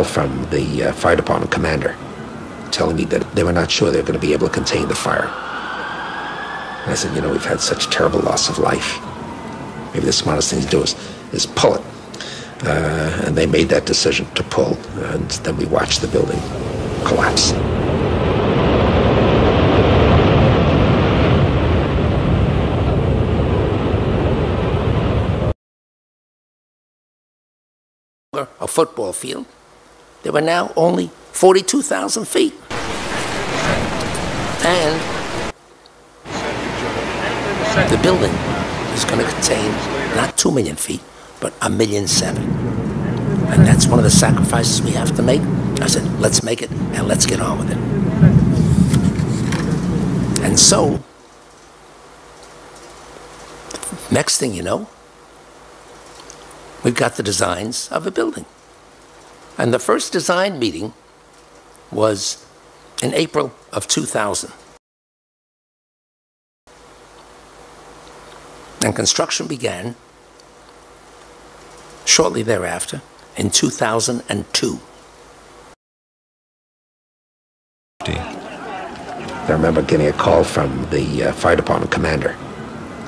From the fire department commander telling me that they were not sure they were going to be able to contain the fire. And I said, we've had such terrible loss of life. Maybe the smartest thing to do is pull it. And they made that decision to pull, and then we watched the building collapse. A football field. There were now only 42,000 feet. And the building is going to contain not 2 million feet, but 1.7 million. And that's one of the sacrifices we have to make. I said, let's make it and let's get on with it. And so, next thing you know, we've got the designs of the building. And the first design meeting was in April of 2000. And construction began shortly thereafter in 2002. I remember getting a call from the fire department commander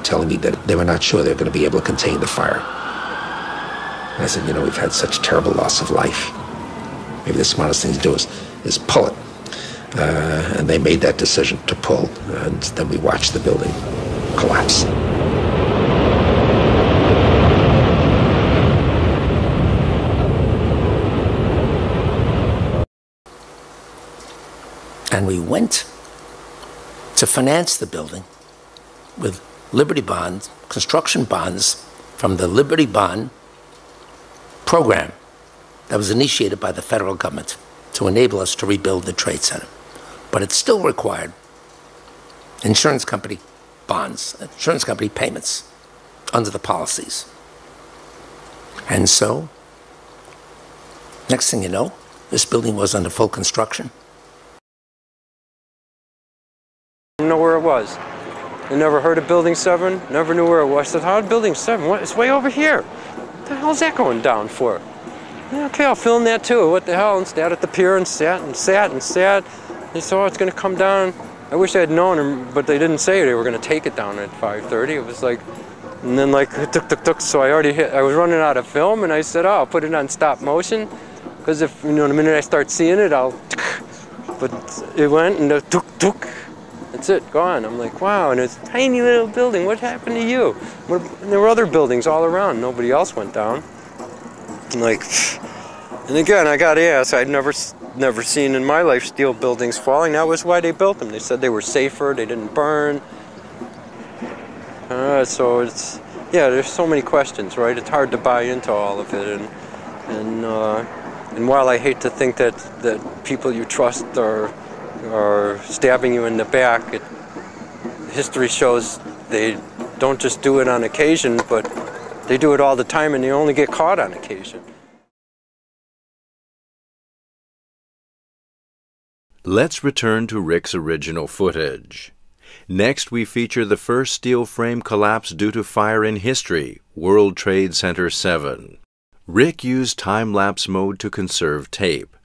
telling me that they were not sure they were going to be able to contain the fire. And I said, we've had such terrible loss of life. Maybe the smartest thing to do is pull it. And they made that decision to pull, and then we watched the building collapse. And we went to finance the building with Liberty bonds, construction bonds from the Liberty Bond program that was initiated by the federal government to enable us to rebuild the Trade Center. But it still required insurance company bonds, insurance company payments under the policies. And so, next thing you know, this building was under full construction. I didn't know where it was. I never heard of Building 7, never knew where it was. I said, how Building 7? What? It's way over here. What the hell's that going down for? Yeah, okay, I'll film that too. What the hell? And sat at the pier and sat and sat and sat. They said, oh, it's going to come down. I wish I had known, but they didn't say they were going to take it down at 5:30. It was like, and then like, tuk. So I was running out of film, and I said, oh, I'll put it on stop motion. Because if, the minute I start seeing it, but it went and the tuk. That's it, gone. I'm like, wow, and it's a tiny little building. What happened to you? And there were other buildings all around. Nobody else went down. And like, and again, I got asked. I'd never seen in my life steel buildings falling. That was why they built them. They said they were safer. They didn't burn. So it's, yeah, there's so many questions, right? It's hard to buy into all of it. And while I hate to think that people you trust are stabbing you in the back, history shows they don't just do it on occasion, but they do it all the time, and they only get caught on occasion. Let's return to Rick's original footage. Next, we feature the first steel frame collapse due to fire in history, World Trade Center 7. Rick used time-lapse mode to conserve tape,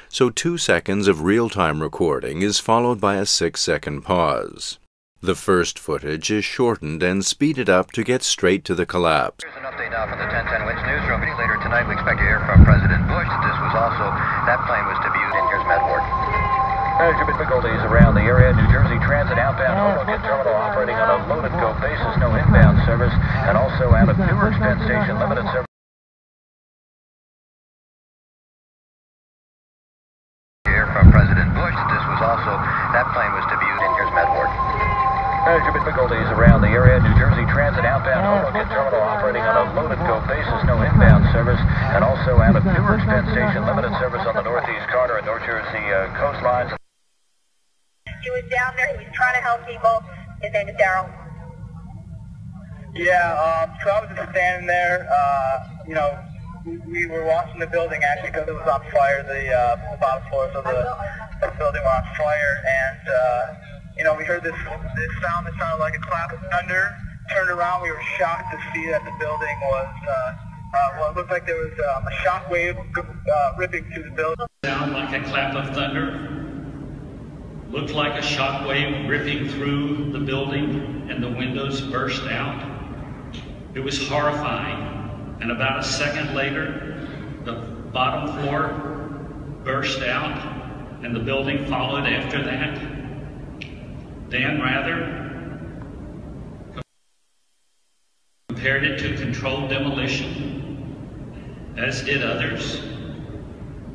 so 2 seconds of real-time recording is followed by a 6-second pause. The first footage is shortened and speeded up to get straight to the collapse. Here's an update now from the 1010 Winds newsroom. Later tonight we expect to hear from President Bush. That plane was to be used in here's Matt Ward. Manager difficulties around the area. New Jersey Transit outbound Hoboken Terminal operating on a load-and-go basis, no inbound service, and also out of Newark Penn Station, limited service. Here from President Bush. That plane was to be used in here's Matt Ward. Manager difficulties around the area. New Jersey Transit outbound Hoboken Terminal operating on a load-and-go basis, no inbound service, and also out of Newark Penn Station, limited service on the northeast corner and North Jersey coastlines. He was down there. He was trying to help people. His name is Daryl. Yeah, so I was just standing there. We were watching the building actually because it was on fire. The bottom floors of the building were on fire, and we heard this sound that sounded like a clap of thunder. Turned around, we were shocked to see that the building was Well, it looked like there was a shock wave ripping through the building. Sound like a clap of thunder. Looked like a shock wave ripping through the building and the windows burst out. It was horrifying. And about a second later, the bottom floor burst out and the building followed after that. Dan Rather compared it to controlled demolition, as did others.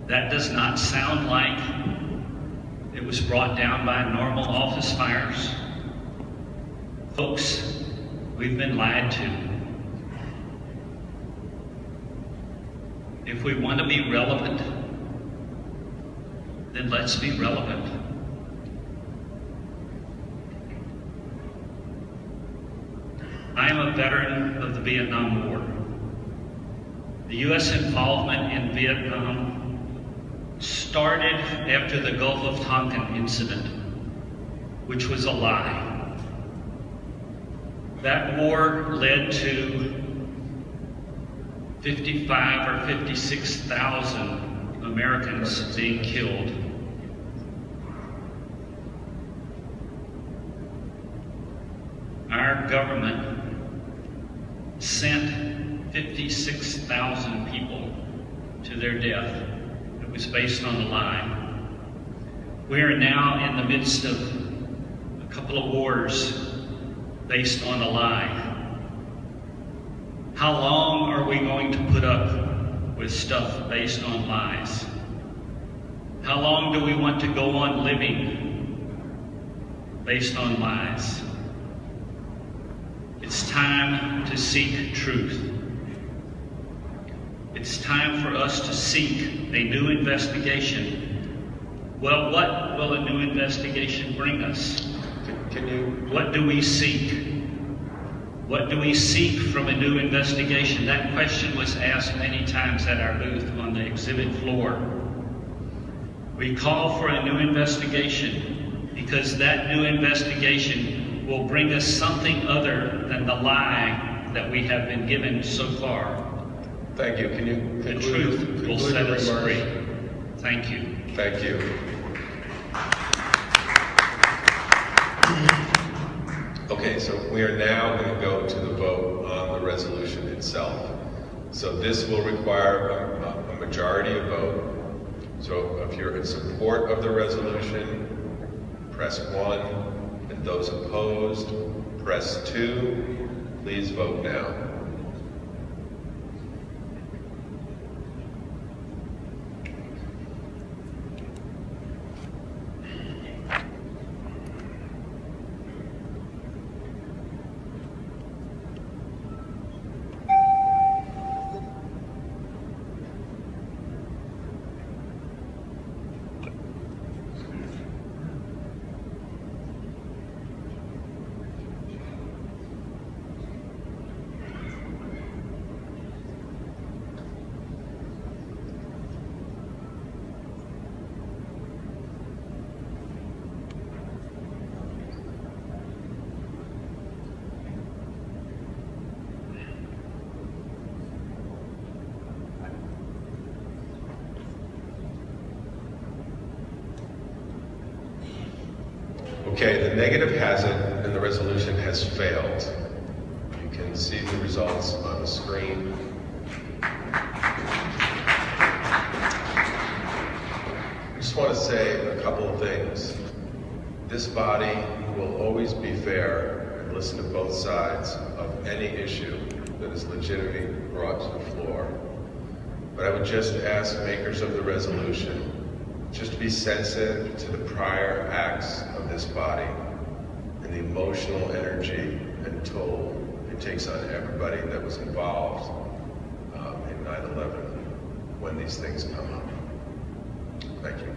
That does not sound like it was brought down by normal office fires. Folks, we've been lied to. If we want to be relevant, then let's be relevant. I am a veteran of the Vietnam War. The U.S. involvement in Vietnam started after the Gulf of Tonkin incident, which was a lie. That war led to 55 or 56,000 Americans being killed. Our government sent 56,000 people to their death. It was based on a lie. We are now in the midst of a couple of wars based on a lie. How long are we going to put up with stuff based on lies? How long do we want to go on living based on lies? It's time to seek truth. It's time for us to seek a new investigation. Well, what will a new investigation bring us? What do we seek? What do we seek from a new investigation? That question was asked many times at our booth on the exhibit floor. We call for a new investigation because that new investigation will bring us something other than the lie that we have been given so far. Thank you. Can you the truth will set us free. Thank you. Thank you. Okay, so we are now going to go to the vote on the resolution itself. So this will require a majority of vote. So if you're in support of the resolution, press 1, and those opposed, press 2. Please vote now. Okay, the negative has it, and the resolution has failed. You can see the results on the screen. I just want to say a couple of things. This body will always be fair and listen to both sides of any issue that is legitimately brought to the floor. But I would just ask makers of the resolution just to be sensitive to the prior acts of this body and the emotional energy and toll it takes on everybody that was involved in 9/11 when these things come up. Thank you.